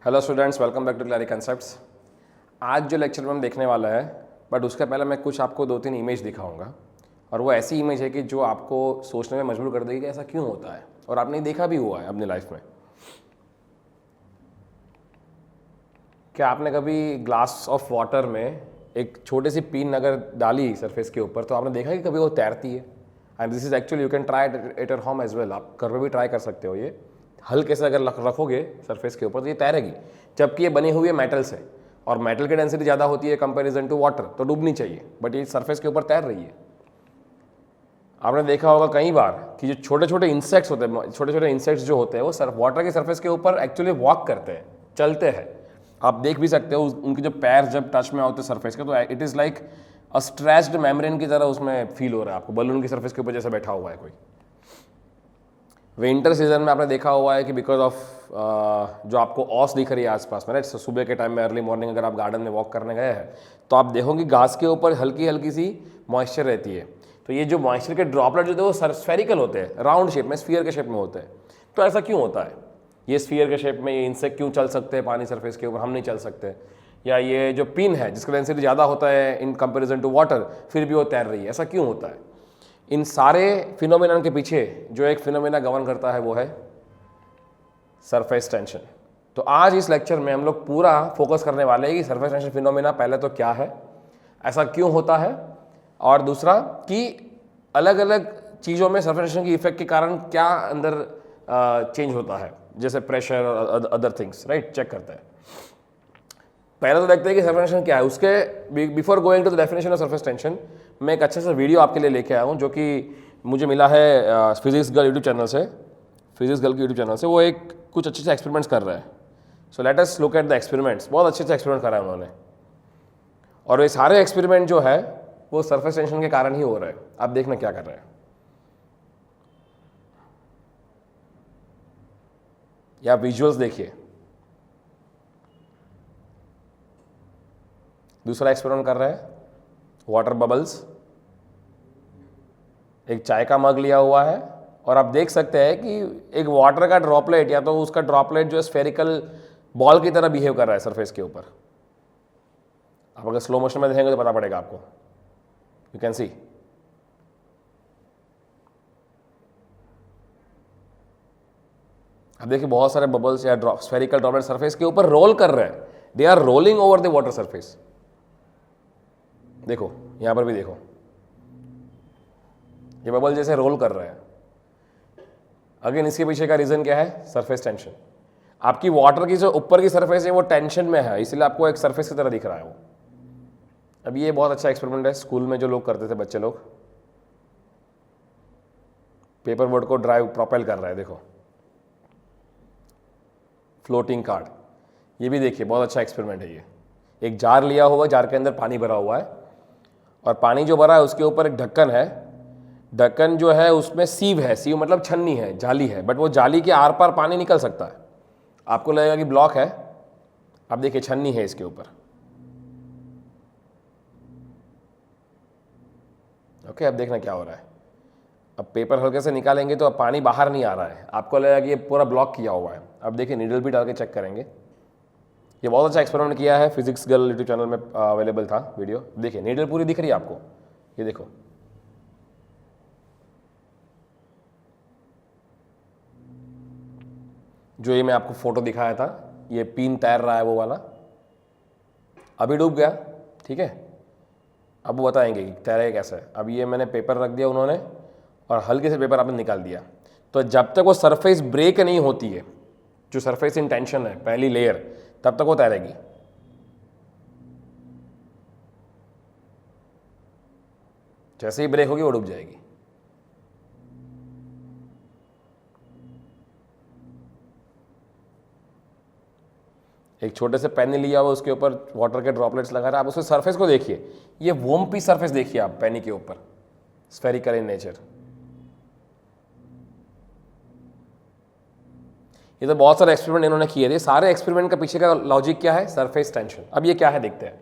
Hello students, welcome back to Claric concepts. आज जो lecture में हम देखने वाला है, बट उसके पहले मैं कुछ आपको 2-3 इमेज दिखाऊंगा, और वो ऐसी इमेज है कि जो आपको सोचने में मजबूर कर देगी कि ऐसा क्यों होता है, और आपने देखा भी हुआ है अपनी लाइफ में। क्या आपने कभी ग्लास ऑफ वाटर में एक छोटी सी पिन अगर डाली सरफेस के ऊपर, तो आपने देखा कि कभी वो तैरती है? And this is actually you can try it at home as well. आप घर पे भी ट्राई कर सकते हो। ये हल्के से अगर रखोगे सरफेस के ऊपर तो ये तैरेगी, जबकि ये बनी हुई है मेटल से, और मेटल की डेंसिटी ज़्यादा होती है कंपेरिजन टू वाटर, तो डूबनी चाहिए, बट ये सरफेस के ऊपर तैर रही है। आपने देखा होगा कई बार कि जो छोटे छोटे इंसेक्ट्स होते हैं, छोटे छोटे इंसेक्ट्स जो होते हैं वो वाटर के सरफेस के ऊपर एक्चुअली वॉक करते हैं, चलते हैं। आप देख भी सकते हो उनके जो पैर जब टच में होते हैं सरफेस के, तो it is like a stretched membrane की तरह उसमें फील हो रहा है आपको, बलून की सरफेस के ऊपर जैसे बैठा हुआ है कोई। विंटर सीजन में आपने देखा हुआ है कि बिकॉज ऑफ जो आपको ऑस दिख रही है आसपास में, राइट, सुबह के टाइम में अर्ली मॉर्निंग अगर आप गार्डन में वॉक करने गए हैं तो आप देखोगे घास के ऊपर हल्की हल्की सी मॉइस्चर रहती है। तो ये जो मॉइस्चर के ड्रॉपलेट जो होते हैं वो स्फेरिकल होते हैं, राउंड शेप में, स्फीयर के शेप में होते हैं। तो ऐसा क्यों होता है? ये स्फीयर के शेप में ये इंसेक्ट क्यों चल सकते हैं पानी सरफेस के ऊपर, हम नहीं चल सकते? या ये जो पिन है जिसका डेंसिटी ज़्यादा होता है इन कंपेरिजन टू वाटर, फिर भी वो तैर रही है, ऐसा क्यों होता है? इन सारे फिनोमिना के पीछे जो एक फिनोमिना गवर्न करता है वो है सरफेस टेंशन। तो आज इस लेक्चर में हम लोग पूरा फोकस करने वाले हैं कि सरफेस टेंशन फिनोमिना पहले तो क्या है, ऐसा क्यों होता है, और दूसरा कि अलग अलग चीज़ों में सरफेस टेंशन की इफेक्ट के कारण क्या अंदर चेंज होता है, जैसे प्रेशर और अदर थिंग्स, राइट, चेक करते हैं। पहले तो देखते हैं कि सरफेस टेंशन क्या है। उसके before going to the definition of surface tension, मैं एक अच्छे से वीडियो आपके लिए लेके आया हूँ जो कि मुझे मिला है फिजिक्स गर्ल यूट्यूब चैनल से। फिजिक्स गर्ल की यूट्यूब चैनल से वो एक कुछ अच्छे से एक्सपेरिमेंट्स कर रहे हैं। So let us look at the experiments. बहुत अच्छे से एक्सपेरिमेंट करा है उन्होंने, और ये सारे एक्सपेरिमेंट जो है वो सरफेस टेंशन के कारण ही हो रहे हैं। आप देखना क्या कर रहे हैं। या विजुअल्स देखिए। दूसरा एक्सपेरिमेंट कर रहे हैं, वाटर बबल्स। एक चाय का मग लिया हुआ है और आप देख सकते हैं कि एक वाटर का ड्रॉपलेट या तो उसका ड्रॉपलेट जो स्फेरिकल बॉल की तरह बिहेव कर रहा है सरफेस के ऊपर। आप अगर स्लो मोशन में देखेंगे तो पता पड़ेगा आपको। यू कैन सी, अब देखिए बहुत सारे बबल्स या स्फेरिकल ड्रॉपलेट सरफेस के ऊपर रोल कर रहे हैं। They are rolling over the water surface. देखो यहां पर भी देखो, ये बबल जैसे रोल कर रहे हैं। अगेन इसके पीछे का रीजन क्या है? Surface tension. आपकी वाटर की जो ऊपर की सरफेस है वो टेंशन में है, इसलिए आपको एक सरफेस की तरह दिख रहा है वो। अब ये बहुत अच्छा एक्सपेरिमेंट है, स्कूल में जो लोग करते थे बच्चे लोग, पेपर बोर्ड को ड्राइव प्रोपेल कर रहा है। देखो फ्लोटिंग कार्ड, ये भी देखिए बहुत अच्छा एक्सपेरिमेंट है। ये एक जार लिया हुआ, जार के अंदर पानी भरा हुआ है, और पानी जो भरा है उसके ऊपर एक ढक्कन है। ढक्कन जो है उसमें सीव है, सीव मतलब छन्नी है, जाली है, बट वो जाली के आर पार पानी निकल सकता है। आपको लगेगा कि ब्लॉक है, आप देखिए छन्नी है इसके ऊपर। ओके, अब देखना क्या हो रहा है। अब पेपर हल्के से निकालेंगे तो अब पानी बाहर नहीं आ रहा है, आपको लगेगा कि ये पूरा ब्लॉक किया हुआ है। अब देखिए नीडल भी डाल के चेक करेंगे। ये बहुत अच्छा एक्सपेरिमेंट किया है, फिजिक्स गर्ल यूट्यूब चैनल में अवेलेबल था वीडियो। देखिए नीडल पूरी दिख रही है आपको, ये देखो। जो ये मैं आपको फोटो दिखाया था, ये पिन तैर रहा है वो वाला, अभी डूब गया, ठीक है। अब वो बताएंगे कि तैरेगा कैसे। अब ये मैंने पेपर रख दिया उन्होंने, और हल्के से पेपर आपने निकाल दिया। तो जब तक वो सरफेस ब्रेक नहीं होती है, जो सरफेस इन टेंशन है पहली लेयर, तब तक वो तैरेगी। जैसे ही ब्रेक होगी वो डूब जाएगी। एक छोटे से पेन लिया हुआ, उसके ऊपर वाटर के ड्रॉपलेट्स लगा रहा है। आप उसके सरफेस को देखिए, ये वोम्पी सरफेस देखिए आप पेनी के ऊपर, स्फेरिकल इन नेचर। ये तो बहुत सारे एक्सपेरिमेंट इन्होंने किए थे। सारे एक्सपेरिमेंट का पीछे का लॉजिक क्या है? Surface tension. अब ये क्या है देखते हैं।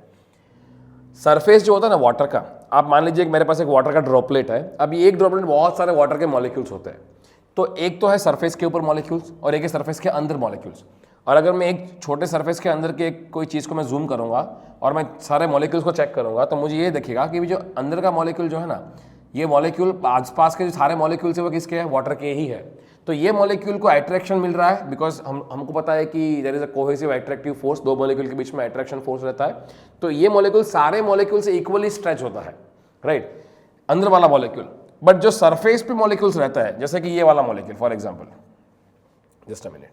सरफेस जो होता है ना वाटर का, आप मान लीजिए मेरे पास एक वाटर का ड्रॉपलेट है। अब ये एक ड्रॉपलेट बहुत सारे वाटर के मॉलिक्यूल्स होते हैं। तो एक तो है सरफेस के ऊपर मॉलिक्यूल्स और एक है सरफेस के अंदर मॉलिक्यूल्स। और अगर मैं एक छोटे सरफेस के अंदर के कोई चीज़ को मैं जूम करूँगा और मैं सारे मॉलिक्यूल्स को चेक करूँगा तो मुझे ये दिखेगा कि जो अंदर का मॉलिक्यूल जो है ना, ये मॉलिक्यूल आसपास के जो सारे मॉलिक्यूल्स है वो किसके हैं, वाटर के ही है। तो ये मॉलिक्यूल को अट्रैक्शन मिल रहा है बिकॉज हमको पता है कि there is a cohesive attractive force, दो मॉलिक्यूल के बीच में अट्रैक्शन फोर्स रहता है। तो ये मॉलिक्यूल सारे मॉलिक्यूल से इक्वली स्ट्रेच होता है, राइट, अंदर वाला मॉलिक्यूल। बट जो सरफेस पे मॉलिक्यूल्स रहता है, जैसे कि ये वाला molecule for example, just a minute,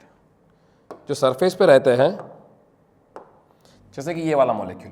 जो सरफेस पे रहते हैं जैसे कि ये वाला मॉलिक्यूल,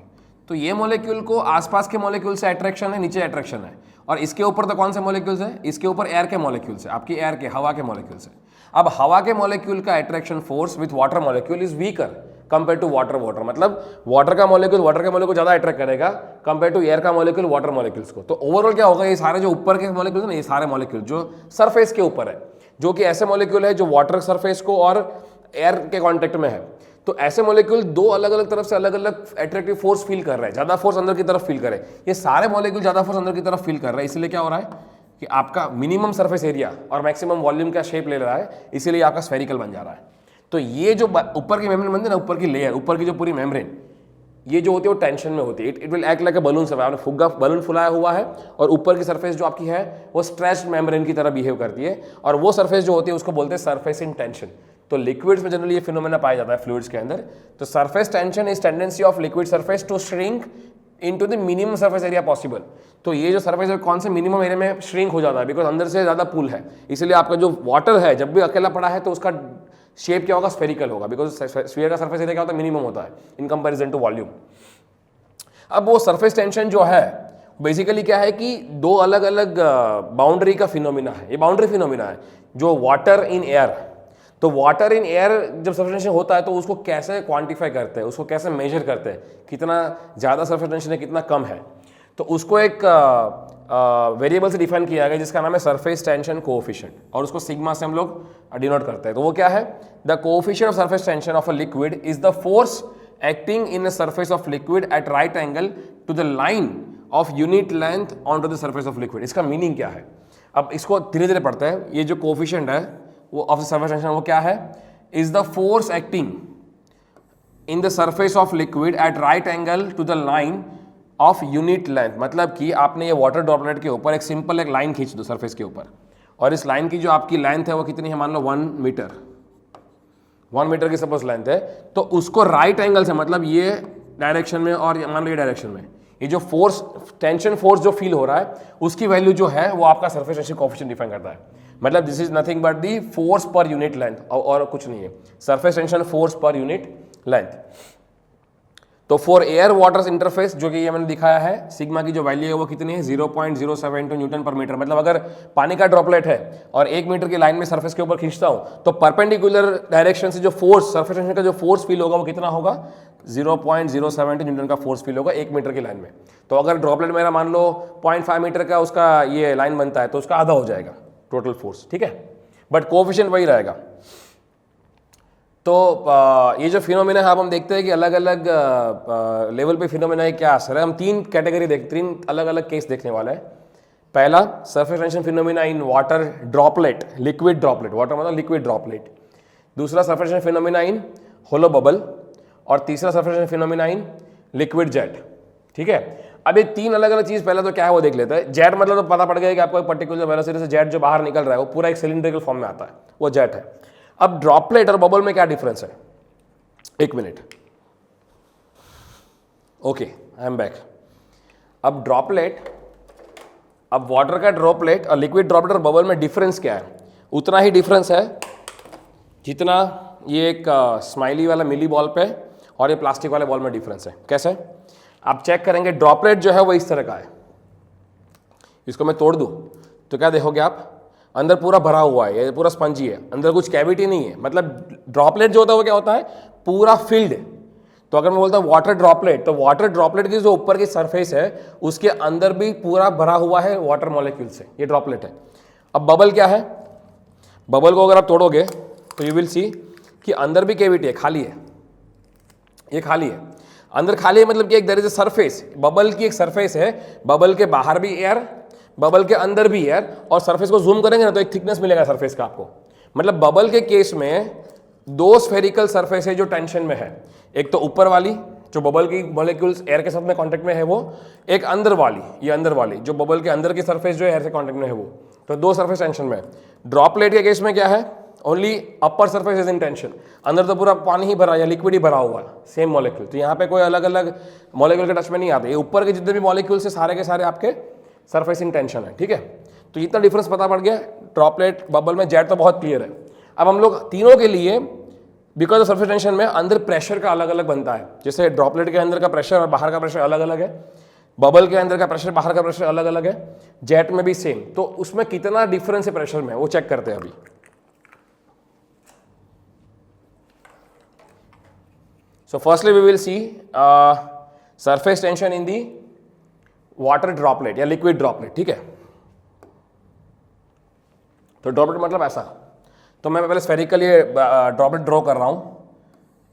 तो ये मॉलिक्यूल को आसपास के मॉलिक्यूल से अट्रैक्शन है, नीचे अट्रैक्शन है। और इसके ऊपर तो कौन से मॉलिक्यूल्स है, इसके ऊपर एयर के मॉलिक्यूल्स है, आपकी एयर के, हवा के मॉलिक्यूल्स है। अब हवा के मॉलिक्यूल का attraction force with water molecule is weaker compare to water, मतलब वाटर का मॉलिक्यूल ज्यादा अट्रैक्ट करेगा कंपेयर टू एयर का मॉलिक्यूल वाटर मॉलिक्यूल्स को। तो ओवरऑल क्या होगा, ये सारे जो ऊपर के मॉलिक्यूल्स है ना, ये सारे मॉलिक्यूल जो सरफेस के ऊपर है, जो कि ऐसे मॉलिक्यूल है जो वाटर सरफेस को और एयर के कांटेक्ट में है, तो ऐसे मॉलिक्यूल दो अलग अलग तरफ से अलग अलग अट्रैक्टिव फोर्स फील कर रहे हैं, ज्यादा फोर्स अंदर की तरफ फील करे। ये सारे मॉलिक्यूल ज्यादा फोर्स अंदर की तरफ फील कर रहे हैं, इसलिए क्या हो रहा है कि आपका मिनिमम सरफेस एरिया और मैक्सिमम वॉल्यूम का शेप ले रहा है, इसीलिए आपका स्फेरिकल बन जा रहा है। तो ये जो ऊपर की मेम्ब्रेन बनती है ना, ऊपर की लेयर, ऊपर की जो पूरी मेम्ब्रेन, ये जो होती है वो टेंशन में होती है। It will act like a balloon. सब आपने फुग्गा बलून फुलाया हुआ है और ऊपर की सरफेस जो आपकी है वो स्ट्रेच्ड मेम्ब्रेन की तरह बिहेव करती है, और वो सरफेस जो होती है उसको बोलते हैं सरफेस इन टेंशन। तो लिक्विड्स में जनरली ये फिनोमेना पाया जाता है, फ्लूइड्स के अंदर। तो surface tension is tendency of liquid surface to shrink into the minimum surface area possible. तो ये जो सरफेस है कौन से मिनिमम एरिया में श्रिंक हो जाता है, बिकॉज अंदर से ज्यादा पुल है। इसलिए आपका जो वाटर है जब भी अकेला पड़ा है तो उसका शेप क्या होगा, स्फेरिकल होगा, बिकॉज स्फीयर का सरफेस एरिया क्या होता है, मिनिमम होता है इन कंपेरिजन टू वॉल्यूम। अब वो सरफेस टेंशन जो है बेसिकली क्या है कि दो अलग अलग बाउंड्री का फिनोमिना है। ये बाउंड्री फिनोमिना है जो वाटर इन एयर। तो वाटर इन एयर जब सरफेस टेंशन होता है तो उसको कैसे क्वांटिफाई करते हैं, उसको कैसे मेजर करते हैं, कितना ज़्यादा सरफेस टेंशन है, कितना कम है। तो उसको एक वेरिएबल से डिफाइन किया गया जिसका नाम है सरफेस टेंशन कोएफिशिएंट, और उसको सिग्मा से हम लोग डिनोट करते हैं। तो वो क्या है, the coefficient of surface tension of a liquid is the force acting in the surface of liquid at right angle to the line of unit length on to the surface of liquid. इसका meaning क्या है, अब इसको धीरे धीरे पढ़ते हैं। ये जो कोएफिशिएंट है वो ऑफ द सरफेस टेंशन वो क्या है, is the force acting in the surface of liquid at right angle to the line of unit length. मतलब कि आपने ये वाटर ड्रॉपलेट के ऊपर एक सिंपल एक लाइन खींच दो सरफेस के ऊपर, और इस लाइन की जो आपकी लेंथ है वो कितनी है, मान लो 1 मीटर, 1 मीटर की सपोज लेंथ है। तो उसको राइट एंगल से, मतलब ये डायरेक्शन में और मान लो ये डायरेक्शन में, ये जो फोर्स टेंशन फोर्स जो फील हो रहा है उसकी वैल्यू जो है वो आपका सरफेस टेंशन कोएफिशिएंट डिफाइन करता है। मतलब this is nothing but the force per unit length, और कुछ नहीं है, surface tension force per unit length. तो फॉर एयर वाटर इंटरफेस जो कि ये मैंने दिखाया है, सिग्मा की जो वैल्यू है वो कितनी है, 0.072 न्यूटन पर मीटर। मतलब अगर पानी का ड्रॉपलेट है और 1 मीटर की लाइन में सरफेस के ऊपर खींचता हूं तो परपेंडिकुलर डायरेक्शन से जो फोर्स, सरफेस टेंशन का जो फोर्स फील होगा वो कितना होगा, 0.072 न्यूटन का फोर्स फील होगा 1 मीटर की लाइन में। तो अगर ड्रॉपलेट मेरा मान लो 0.5 मीटर का उसका ये लाइन बनता है तो उसका आधा हो जाएगा टोटल फोर्स, ठीक है, बट कोएफिशिएंट वही रहेगा। तो ये जो फिनोमिना है, अब हम देखते हैं कि अलग अलग लेवल पे फिनोमिना क्या असर है। हम 3 कैटेगरी 3 अलग अलग केस देखने वाले हैं। पहला surface tension phenomena in water droplet, liquid droplet, water मतलब लिक्विड ड्रॉपलेट। दूसरा surface tension phenomena in hollow bubble, और तीसरा surface tension phenomena in liquid jet, ठीक है। अब ये 3 अलग अलग चीज पहले तो क्या है वो देख लेते हैं। जेट मतलब तो पता पड़ गया कि आपको एक पर्टिकुलर वेलोसिटी से जेट जो बाहर निकल रहा है वो पूरा एक सिलिंड्रिकल फॉर्म में आता है, वो जेट है। अब ड्रॉपलेट और बबल में क्या डिफरेंस है, 1 minute, okay I am back. अब ड्रॉपलेट, अब वाटर का ड्रॉपलेट और लिक्विड ड्रॉपलेट और बबल में डिफरेंस क्या है, उतना ही डिफरेंस है जितना ये एक स्माइली वाला मिली बॉल पे और ये प्लास्टिक वाले बॉल में डिफरेंस है। कैसे, आप चेक करेंगे, ड्रॉपलेट जो है वो इस तरह का है, इसको मैं तोड़ दूं तो क्या देखोगे आप, अंदर पूरा भरा हुआ है, ये पूरा स्पंजी है, अंदर कुछ कैविटी नहीं है। मतलब ड्रॉपलेट जो होता है वो क्या होता है, पूरा फिल्ड। तो अगर मैं बोलता हूँ वाटर ड्रॉपलेट, तो वाटर ड्रॉपलेट की जो ऊपर की सरफेस है उसके अंदर भी पूरा भरा हुआ है वाटर मॉलिक्यूल से, ये ड्रॉपलेट है। अब बबल क्या है, बबल को अगर आप तोड़ोगे तो यू विल सी कि अंदर भी कैविटी है, खाली है, ये खाली है, अंदर खाली है, मतलब कि एक there is a surface, bubble की एक सरफेस है, बबल के बाहर भी एयर, बबल के अंदर भी एयर, और सरफेस को जूम करेंगे ना तो एक थिकनेस मिलेगा सरफेस का आपको। मतलब बबल के केस में दो स्फेरिकल सरफेस है जो टेंशन में है, एक तो ऊपर वाली जो बबल की मॉलिक्यूल्स एयर के साथ में कांटेक्ट में है वो, एक अंदर वाली, ये अंदर वाली जो बबल के अंदर की सरफेस जो एयर से कांटेक्ट में है वो, तो दो सरफेस टेंशन में है। ड्रॉपलेट के केस में क्या है, only upper surface is in tension, अंदर तो पूरा पानी ही भरा या लिक्विड ही भरा हुआ है, सेम मॉलिक्यूल, तो यहाँ पे कोई अलग अलग मॉलिक्यूल के टच में नहीं आते, ये ऊपर के जितने भी मॉलिक्यूल्स है सारे के सारे आपके सरफेस इन टेंशन है। ठीक है, तो इतना डिफरेंस पता पड़ गया ड्रॉपलेट बबल में, जेट तो बहुत क्लियर है। अब हम लोग तीनों के लिए बिकॉज ऑफ सरफेस टेंशन में अंदर प्रेशर का अलग अलग बनता है, जैसे ड्रॉपलेट के अंदर का प्रेशर और बाहर का प्रेशर अलग अलग है, बबल के अंदर का प्रेशर बाहर का प्रेशर अलग अलग है, जेट में भी सेम, तो उसमें कितना डिफरेंस है प्रेशर में वो चेक करते हैं अभी। So firstly we will see surface tension in the water droplet या लिक्विड ड्रॉपलेट। ठीक है, तो ड्रॉपलेट मतलब ऐसा, तो मैं पहले स्फेरिकल ये ड्रॉपलेट ड्रॉ कर रहा हूँ,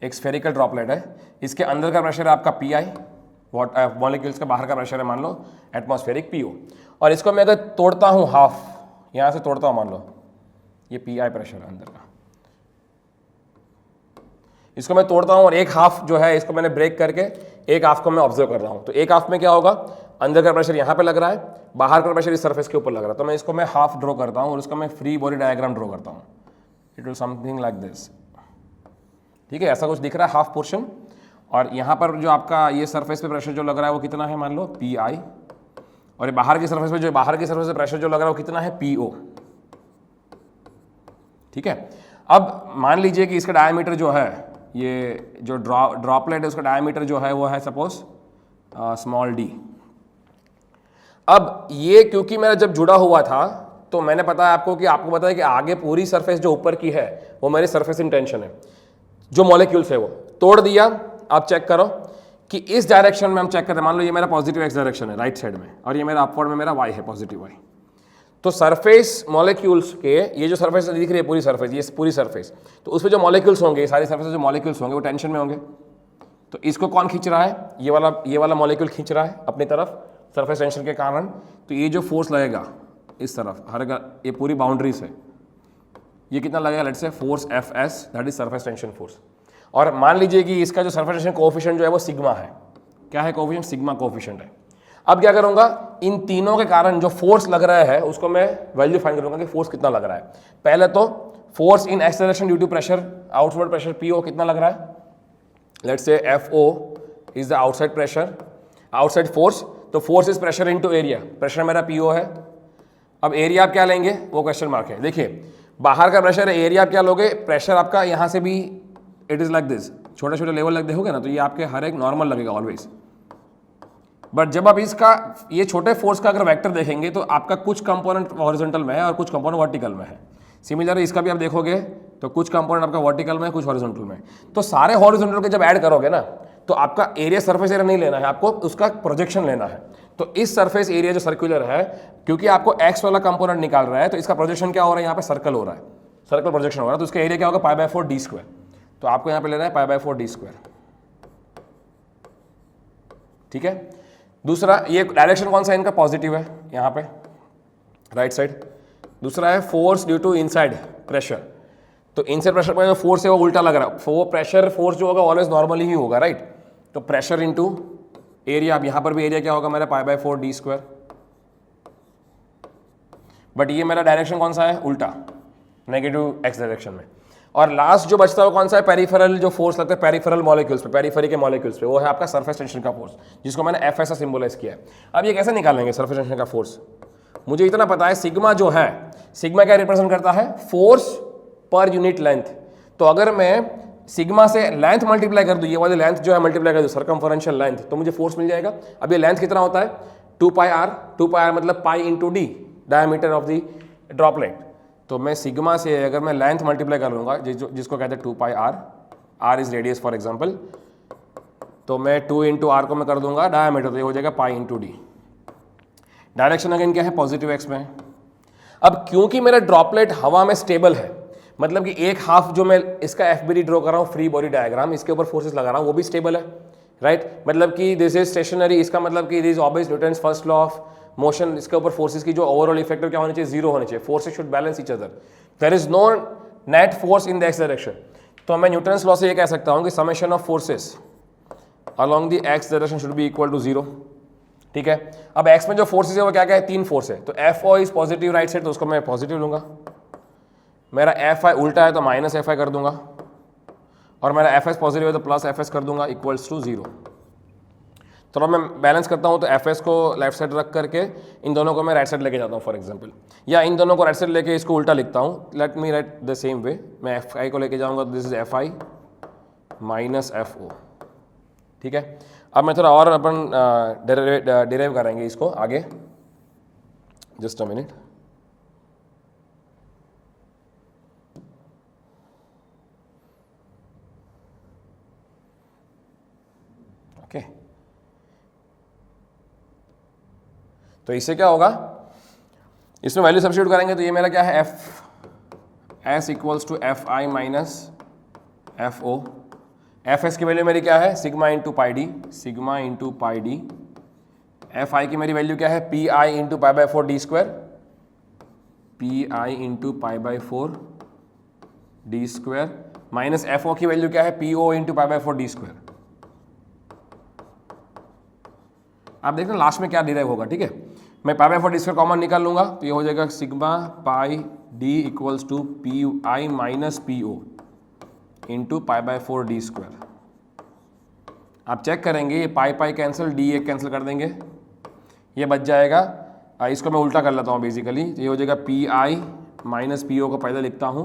एक स्फेरिकल ड्रॉपलेट है, इसके अंदर का प्रेशर है आपका पी मॉलिक्यूल्स का बाहर का प्रेशर है मान लो एटमॉस्फेरिक पीओ, और इसको मैं अगर तोड़ता हूँ हाफ, यहाँ से तोड़ता हूँ मान लो ये पी प्रेशर है अंदर का, इसको मैं तोड़ता हूँ और एक हाफ जो है इसको मैंने ब्रेक करके एक हाफ को मैं ऑब्जर्व कर रहा हूँ, तो एक हाफ में क्या होगा, अंदर का प्रेशर यहाँ पे लग रहा है, बाहर का प्रेशर इस सरफेस के ऊपर लग रहा है, तो मैं इसको मैं हाफ ड्रॉ करता हूँ और उसका मैं फ्री बॉडी डायग्राम ड्रॉ करता हूँ, it will something like this. ठीक है, ऐसा कुछ दिख रहा है हाफ पोर्शन, और यहाँ पर जो आपका ये सरफेस पे प्रेशर जो लग रहा है वो कितना है मान लो पी आई, और ये बाहर की सरफेस पे जो बाहर की सरफेस पे प्रेशर जो लग रहा है वो कितना है पी ओ। ठीक है, अब मान लीजिए कि इसका डायमीटर जो है, ये जो ड्रॉपलेट है उसका डायमीटर जो है वो है सपोज स्मॉल डी। अब ये क्योंकि मेरा जब जुड़ा हुआ था तो मैंने बताया आपको कि आपको पता है कि आगे पूरी सरफेस जो ऊपर की है वो मेरी सरफेस इन टेंशन है, जो मॉलिक्यूल्स है वो तोड़ दिया। आप चेक करो कि इस डायरेक्शन में हम चेक करते हैं, मान लो ये मेरा पॉजिटिव एक्स डायरेक्शन है राइट साइड में, और ये मेरा अपवर्ड में मेरा वाई है पॉजिटिव वाई, तो सरफेस मॉलिक्यूल्स के ये जो सरफेस दिख रही है पूरी सरफेस, ये पूरी सरफेस, तो उसमें जो मॉलिक्यूल्स होंगे, सारी सरफेस जो मॉलिक्यूल्स होंगे वो टेंशन में होंगे, तो इसको कौन खींच रहा है, ये वाला मॉलिक्यूल खींच रहा है अपनी तरफ सरफेस टेंशन के कारण, तो ये जो फोर्स लगेगा इस तरफ हर ये पूरी बाउंड्रीज है, ये कितना लगेगा, let's say force F S, that is surface tension force. और मान लीजिए कि इसका जो सरफेस टेंशन कोएफिशिएंट जो है वो सिग्मा है, क्या है कोएफिशिएंट, सिग्मा कोएफिशिएंट है। अब क्या करूंगा, इन तीनों के कारण जो फोर्स लग रहा है उसको मैं वैल्यू फाइंड करूंगा कि फोर्स कितना लग रहा है। पहले तो force in acceleration due to pressure, outward pressure PO कितना लग रहा है, let's say F O is the outside pressure, outside force, तो force is pressure into area, pressure मेरा पीओ है। अब एरिया आप क्या लेंगे वो क्वेश्चन मार्क है, देखिए बाहर का प्रेशर है, एरिया आप क्या लोगे, प्रेशर आपका यहाँ से भी इट इज लाइक दिस, छोटे छोटे लेवल लग देखोगे ना तो ये आपके हर एक नॉर्मल लगेगा ऑलवेज, बट जब आप इसका ये छोटे फोर्स का अगर वेक्टर देखेंगे तो आपका कुछ कंपोनेंट हॉरिजॉन्टल में है और कुछ कंपोनेंट वर्टिकल में है। सिमिलर इसका भी आप देखोगे तो कुछ कंपोनेंट आपका वर्टिकल में है, कुछ हॉरिजॉन्टल में, तो सारे हॉरिजॉन्टल के जब ऐड करोगे ना तो आपका एरिया सरफेस एरिया नहीं लेना है, आपको उसका प्रोजेक्शन लेना है। तो इस सरफेस एरिया जो सर्कुलर है, क्योंकि आपको एक्स वाला कंपोनेंट निकाल रहा है तो इसका प्रोजेक्शन क्या हो रहा है, यहाँ पे सर्कल हो रहा है, सर्कल प्रोजेक्शन हो रहा है, तो उसका एरिया क्या होगा π/4 d स्क्वायर, तो आपको यहाँ पे लेना है π/4 d स्क्वायर। ठीक है, दूसरा ये डायरेक्शन कौन सा है इनका, पॉजिटिव है यहाँ पे राइट साइड। दूसरा है force due to inside pressure, तो इनसाइड प्रेशर का जो फोर्स है वो उल्टा लग रहा है, वो प्रेशर फोर्स जो होगा ऑलवेज नॉर्मली ही होगा राइट, तो प्रेशर इनटू एरिया, अब यहाँ पर भी एरिया क्या होगा मेरा π/4 d स्क्वायर, बट ये मेरा डायरेक्शन कौन सा है, उल्टा नेगेटिव एक्स डायरेक्शन में। और लास्ट जो बचता है वो कौन सा है, पेरिफेरल जो फोर्स लगता है पेरिफेरल मॉलिक्यूल्स पे, पेरिफेरी के मॉलिक्यूल्स पे, वो है आपका सरफेस टेंशन का फोर्स, जिसको मैंने एफ ऐसा सिंबलाइज किया है। अब ये कैसे निकालेंगे सरफेस टेंशन का फोर्स, मुझे इतना पता है सिग्मा जो है, सिग्मा क्या रिप्रेजेंट करता है, फोर्स पर यूनिट लेंथ। तो अगर मैं सिग्मा से लेंथ मल्टीप्लाई कर दूं, ये वाली लेंथ जो है मल्टीप्लाई कर दूं सर्कमफरेंशियल लेंथ, तो मुझे फोर्स मिल जाएगा। अब ये लेंथ कितना होता है 2πr मतलब pi into D, diameter of the droplet. तो मैं सिग्मा से अगर मैं लेंथ मल्टीप्लाई कर लूँगा जिसको कहते हैं 2πr, r is radius for example, तो मैं 2 इंटू आर को मैं कर दूंगा डायमीटर, तो ये हो जाएगा pi into D. Direction again क्या है, पॉजिटिव एक्स में। अब क्योंकि मेरा ड्रॉपलेट हवा में स्टेबल है, मतलब कि एक हाफ जो मैं इसका एफ बी डी ड्रॉ कर रहा हूँ फ्री बॉडी डायग्राम, इसके ऊपर फोर्सेस लगा रहा हूँ वो भी स्टेबल है राइट, मतलब कि दिस इज स्टेशनरी, इसका मतलब कि this obvious Newton's first law of motion, इसके ऊपर फोर्सेस की जो ओवरऑल इफेक्ट क्या होनी चाहिए, जीरो होनी चाहिए, forces should balance each other, there is no net force in the X direction. तो मैं न्यूटन्स लॉ से ये कह सकता हूँ कि summation of forces along the X direction should be equal to 0। ठीक है, अब एक्स में जो फोर्सेस है वो क्या क्या है, 3 फोर्स है, तो F O is positive right side, तो उसको मैं पॉजिटिव लूंगा। मेरा एफ आई उल्टा है तो माइनस एफ आई कर दूंगा, और मेरा एफ एस पॉजिटिव है तो प्लस एफ एस कर दूंगा इक्वल्स टू 0। तो अब मैं बैलेंस करता हूँ तो एफ एस को लेफ्ट साइड रख करके इन दोनों को मैं राइट साइड लेके जाता हूँ फॉर एग्जांपल, या इन दोनों को राइट साइड लेके इसको उल्टा लिखता हूँ। Let me write the same way, मैं एफ आई को लेके जाऊँगा तो this is F I minus F O. ठीक है, अब मैं थोड़ा और अपन डिराइव करेंगे इसको आगे, जस्ट अ मिनट। ओके, तो इससे क्या होगा, इसमें वैल्यू सब्स्टिट्यूट करेंगे तो ये मेरा क्या है, F S equals to F I minus F O. F S की वैल्यू मेरी क्या है, sigma into pi D, sigma into pi D. F I की मेरी वैल्यू क्या है, P I into pi by 4 D square, P I into pi by 4 D square, minus F O की value क्या है, P O into pi by 4 D square. आप देखना last में क्या डिराइव होगा। ठीक है, मैं pi by 4 D square common निकाल लूंगा तो ये हो जाएगा sigma pi D equals to P I minus P O into pi by 4 D square. आप चेक करेंगे ये पाई पाई कैंसिल, डी एक कैंसिल कर देंगे, ये बच जाएगा। इसको मैं उल्टा कर लेता हूँ बेसिकली, तो ये हो जाएगा P I minus P O को पहले लिखता हूँ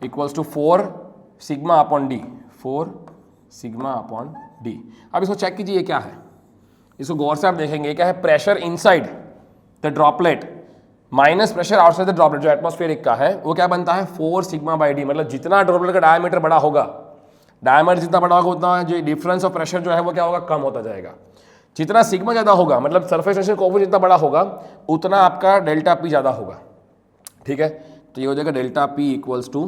equals to 4 sigma upon D, 4 sigma upon D. अब इसको चेक कीजिए ये क्या है, इसको गौर से आप देखेंगे क्या है, pressure inside the droplet minus pressure outside the droplet जो एटमॉस्फेरिक का है वो क्या बनता है, 4 सिग्मा बाई डी। मतलब जितना ड्रॉपलेट का डायमीटर बड़ा होगा, डायमीटर जितना बड़ा होगा उतना जो डिफरेंस ऑफ प्रेशर जो है वो क्या होगा, कम होता जाएगा। जितना सिग्मा ज़्यादा होगा, मतलब सरफेस टेंशन कोएफिशिएंट जितना बड़ा होगा उतना आपका डेल्टा पी ज़्यादा होगा। ठीक है, तो ये हो जाएगा delta P equals to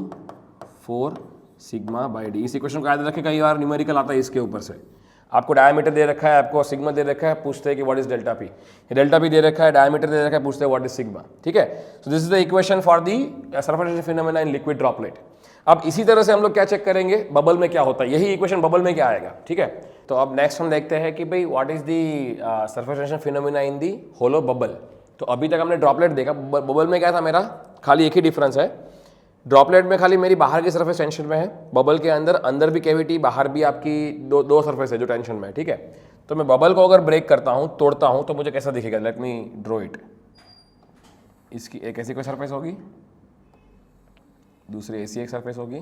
4 sigma by D. इस इक्वेशन को याद रखें, कई बार न्यूमेरिकल आता है इसके ऊपर से, आपको डायमीटर दे रखा है, आपको सिग्मा दे रखा है, पूछते हैं कि what is delta P. Delta P दे रखा है, डायमीटर दे रखा है, पूछते हैं व्हाट इज सिग्मा। ठीक है, so this is the equation for the surface tension phenomena in liquid droplet. अब इसी तरह से हम लोग क्या चेक करेंगे, बबल में क्या होता है, यही इक्वेशन बबल में क्या आएगा। ठीक है, तो अब नेक्स्ट हम देखते हैं कि भाई what is the surface tension phenomena in the hollow bubble. तो अभी तक हमने ड्रॉपलेट देखा, बबल में क्या था मेरा, खाली एक ही डिफरेंस है, ड्रॉपलेट में खाली मेरी बाहर की सरफेस टेंशन में है, बबल के अंदर भी कैविटी, बाहर भी आपकी दो सरफेस है जो टेंशन में है। ठीक है, तो मैं बबल को अगर ब्रेक करता हूँ, तोड़ता हूँ, तो मुझे कैसा दिखेगा, लेट मी ड्रॉ इट। इसकी एक ऐसी कोई सरफेस होगी, दूसरी ऐसी एक सरफेस होगी,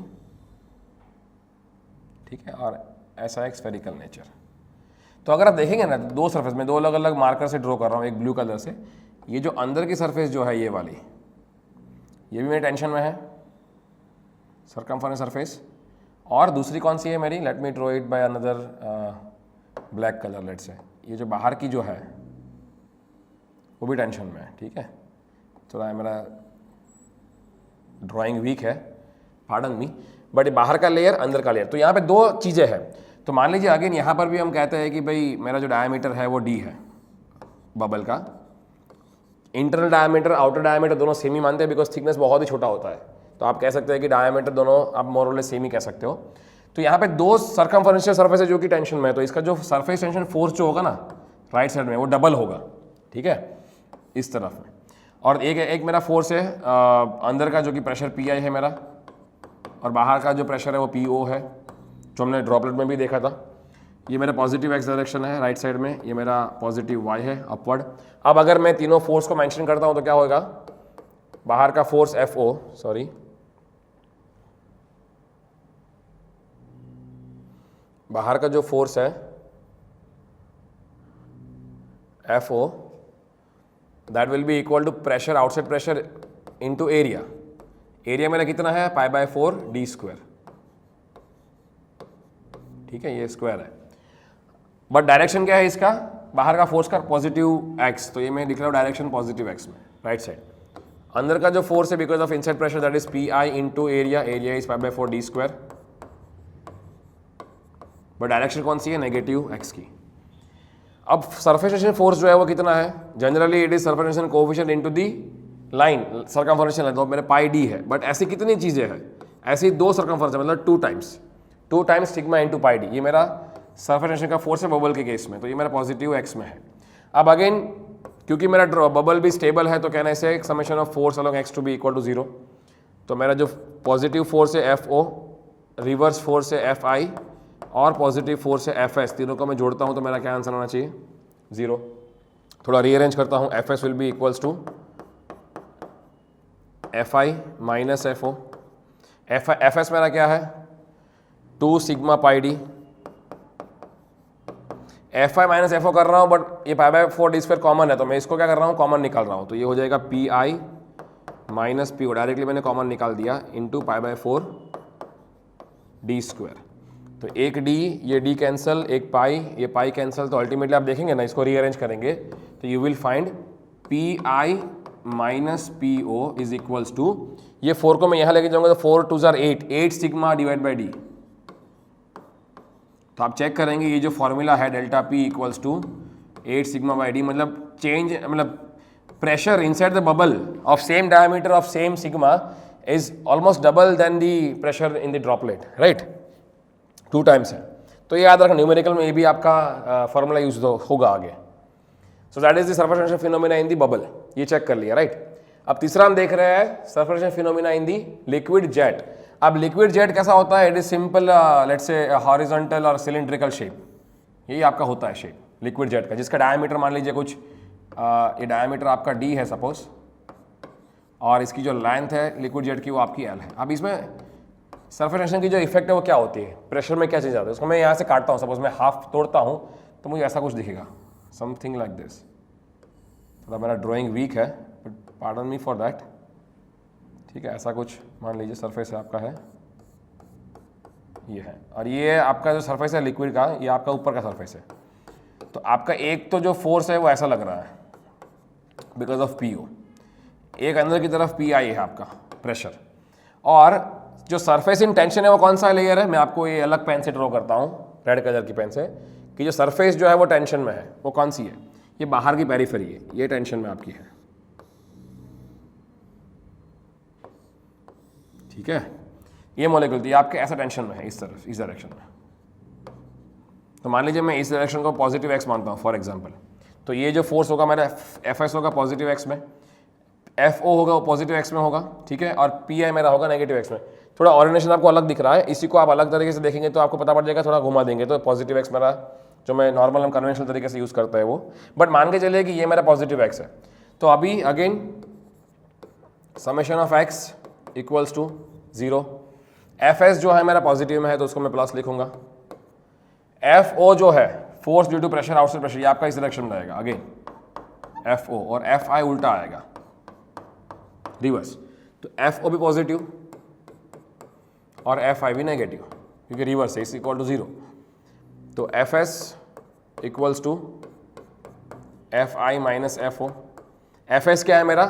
ठीक है, और ऐसा एक स्फेरिकल नेचर। तो अगर आप देखेंगे ना, दो सरफेस में दो अलग अलग मार्कर से ड्रॉ कर रहा हूँ, एक ब्लू कलर से, ये जो अंदर की सरफेस जो है ये वाली, ये भी मेरी टेंशन में है, सर्कमफरेंस सरफेस, और दूसरी कौन सी है मेरी, let me draw it by another black colour, let say, ये जो बाहर की जो है वो भी टेंशन में है। ठीक है, थोड़ा मेरा ड्राइंग वीक है, पार्डन मी, बट बाहर का लेयर, अंदर का लेयर, तो यहाँ पे दो चीज़ें हैं। तो मान लीजिए अगेन यहाँ पर भी हम कहते हैं कि भाई मेरा जो डायमीटर है वो डी है बबल का, इंटरनल डायमीटर आउटर डायमीटर दोनों सेम ही मानते हैं बिकॉज थिकनेस बहुत ही छोटा होता है, तो आप कह सकते हैं कि डायमीटर दोनों आप मोर और लेस सेम ही कह सकते हो। तो यहाँ पे दो सर्कमफरेंशियल सरफेस है जो कि टेंशन में है, तो इसका जो सरफेस टेंशन फोर्स जो होगा ना राइट साइड में वो डबल होगा। ठीक है, इस तरफ में, और एक मेरा फोर्स है अंदर का जो कि प्रेशर पी आई है मेरा, और बाहर का जो प्रेशर है वो पी ओ है, जो हमने ड्रॉपलेट में भी देखा था। ये मेरा पॉजिटिव एक्स डायरेक्शन है राइट साइड में, ये मेरा पॉजिटिव वाई है अपवर्ड। अब अगर मैं तीनों फोर्स को मेंशन करता हूँ तो क्या होगा, बाहर का फोर्स एफ ओ, सॉरी बाहर का जो फोर्स है F O, that will be equal to pressure outside pressure into area. Area मेरा कितना है, पाई बाय 4 डी स्क्वायर। ठीक है, ये स्क्वायर है, बट डायरेक्शन क्या है इसका, बाहर का फोर्स का पॉजिटिव एक्स, तो ये मैं लिख रहा हूँ डायरेक्शन पॉजिटिव एक्स में राइट साइड। अंदर का जो फोर्स है because of inside pressure that is P I into area, area is pi by 4 D square, but direction कौन सी है, नेगेटिव एक्स की। अब सरफेस टेंशन फोर्स जो है वो कितना है, generally it is surface tension coefficient into the line circumferential है, तो मेरे पाई डी है, बट ऐसी कितनी चीज़ें हैं, ऐसे ही 2 सर्कमफरेंस है, मतलब 2 times sigma into pi D, ये मेरा सरफेस टेंशन का फोर्स है बबल के केस में, तो ये मेरा पॉजिटिव एक्स में है। अब अगेन क्योंकि मेरा बबल भी स्टेबल है तो कहने से summation of force along X to be equal to 0, तो मेरा जो पॉजिटिव फोर्स है एफ ओ, रिवर्स फोर्स है एफ आई और पॉजिटिव फोर्स है एफ एस, तीनों को मैं जोड़ता हूँ तो मेरा क्या आंसर आना चाहिए 0। थोड़ा रीअरेंज करता हूँ, F S will be equals to F I minus F O, F S मेरा क्या है 2 sigma pi D, F I minus F O कर रहा हूँ बट ये pi by 4 D square common है, तो मैं इसको क्या कर रहा हूँ कॉमन निकाल रहा हूँ, तो ये हो जाएगा P I minus P O, directly मैंने कॉमन निकाल दिया into pi by 4 D square. तो एक डी, ये डी कैंसिल, एक पाई, ये पाई कैंसिल, तो अल्टीमेटली आप देखेंगे ना इसको रीअरेंज करेंगे तो you will find P I minus P O is equals to, ये 4 को मैं यहाँ लेके जाऊँगा तो 4 2 जार 8 सिग्मा डिवाइड बाई डी। तो आप चेक करेंगे ये जो फॉर्मूला है delta P equals to 8 sigma by D, मतलब चेंज, मतलब pressure inside the bubble of same diameter of same sigma is almost double than the pressure in the droplet, right, 2 times है। तो ये याद रखना, न्यूमेरिकल में ये भी आपका फॉर्मूला यूज होगा आगे। So that is the surface tension phenomena in the bubble, ये चेक कर लिया, राइट। अब तीसरा हम देख रहे हैं सरफेस टेंशन फिनोमिना इन दी लिक्विड जेट। अब लिक्विड जेट कैसा होता है, it is simple let's say horizontal और सिलिंड्रिकल शेप, यही आपका होता है शेप लिक्विड जेट का, जिसका डायमीटर मान लीजिए कुछ ये डायमीटर आपका डी है सपोज, और इसकी जो लेंथ है लिक्विड जेट की वो आपकी एल है। अब इसमें सरफेस टेंशन की जो इफेक्ट है वो क्या होती है, प्रेशर में क्या चीज़ आता है, उसको मैं यहाँ से काटता हूँ, सपोज मैं हाफ तोड़ता हूँ तो मुझे ऐसा कुछ दिखेगा, समथिंग लाइक दिस। थोड़ा मेरा ड्राइंग वीक है but pardon me for that, ठीक है। ऐसा कुछ मान लीजिए सरफेस है आपका है, ये है, और ये आपका जो सरफेस है लिक्विड का, ये आपका ऊपर का सरफेस है। तो आपका एक तो जो फोर्स है वो ऐसा लग रहा है बिकॉज ऑफ पी ओ, एक अंदर की तरफ पी आई है आपका प्रेशर, और जो सरफेस इन टेंशन है वो कौन सा लेयर है, मैं आपको ये अलग पेन से ड्रॉ करता हूँ रेड कलर की पेन से, कि जो सरफेस जो है वो टेंशन में है वो कौन सी है, ये बाहर की पेरिफेरी है, ये टेंशन में आपकी है, ठीक है। ये मॉलिक्यूल तो ये आपके ऐसा टेंशन में है, इस तरफ, इस डायरेक्शन में। तो मान लीजिए मैं इस डायरेक्शन को पॉजिटिव एक्स मानता हूँ फॉर एग्जांपल, तो ये जो फोर्स होगा मेरा एफ एस होगा पॉजिटिव एक्स में, एफ ओ होगा वो पॉजिटिव एक्स में होगा, ठीक है, और पी आई मेरा होगा नेगेटिव एक्स में। थोड़ा ऑरिजिनेशन आपको अलग दिख रहा है, इसी को आप अलग तरीके से देखेंगे तो आपको पता पड़ जाएगा, थोड़ा घुमा देंगे तो पॉजिटिव एक्स मेरा जो मैं नॉर्मल हम कन्वेंशनल तरीके से यूज़ करता है वो, बट मान के चलिए कि ये मेरा पॉजिटिव एक्स है। तो अभी again summation of X equals to 0, F S जो है मेरा पॉजिटिव में है तो उसको मैं प्लस लिखूंगा, एफ ओ जो है force due to pressure outside pressure, ये आपका इस डायरेक्शन में रहेगा अगेन एफ ओ, और एफ आई उल्टा आएगा रिवर्स, तो एफ ओ भी पॉजिटिव और एफ आई भी नेगेटिव क्योंकि रिवर्स है, इज इक्वल टू 0। तो F S equals to F I minus F O, F S क्या है मेरा,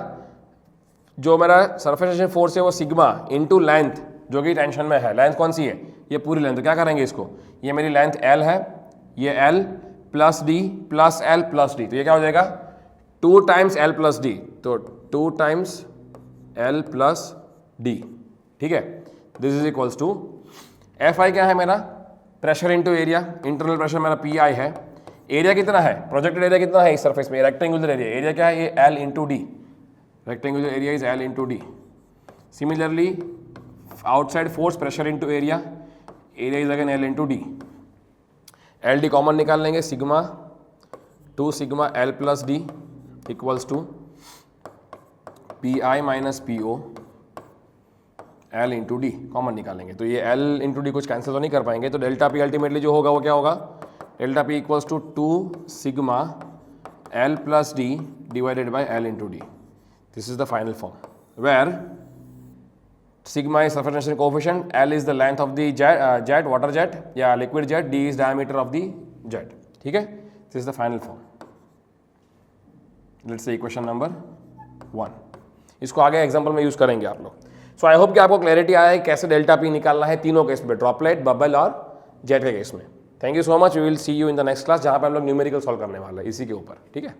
जो मेरा सरफेस टेंशन फोर्स है वो सिग्मा इनटू लेंथ जो कि टेंशन में है, लेंथ कौन सी है, ये पूरी लेंथ। तो क्या करेंगे इसको, ये मेरी लेंथ एल है, ये L plus D plus L plus D, तो ये क्या हो जाएगा 2 टाइम्स एल प्लस डी, तो 2 टाइम्स एल प्लस डी, ठीक है। This is equals to F I क्या है मेरा, pressure into area, internal pressure मेरा पी आई है, एरिया कितना है, प्रोजेक्टेड एरिया कितना है इस सरफेस में, रेक्टेंगुलर एरिया, एरिया क्या है ये L into D, rectangular area is L into D. Similarly outside force pressure into area, area is again L into D, L D common निकाल लेंगे, sigma 2 sigma L plus D equals to P I minus P O L into D common निकालेंगे, तो ये L into D कुछ cancel तो नहीं कर पाएंगे, तो डेल्टा पी अल्टीमेटली जो होगा वो क्या होगा, delta P equals to 2 sigma L plus D divided by L into D. This is the final form where sigma is surface tension coefficient, L is the length of the jet, water jet या liquid jet, D is diameter of the jet, ठीक है। This is the final form. Let's say equation number 1, इसको आगे example में use करेंगे आप लोग। सो I hope कि आपको क्लैरिटी आया है कैसे डेल्टा पी निकालना है तीनों केस में, ड्रॉपलेट, बबल और जेट के केस में। Thank you so much, we will see you in the next class जहाँ पर हम लोग न्यूमेरिकल सॉल्व करने वाले हैं इसी के ऊपर, ठीक है।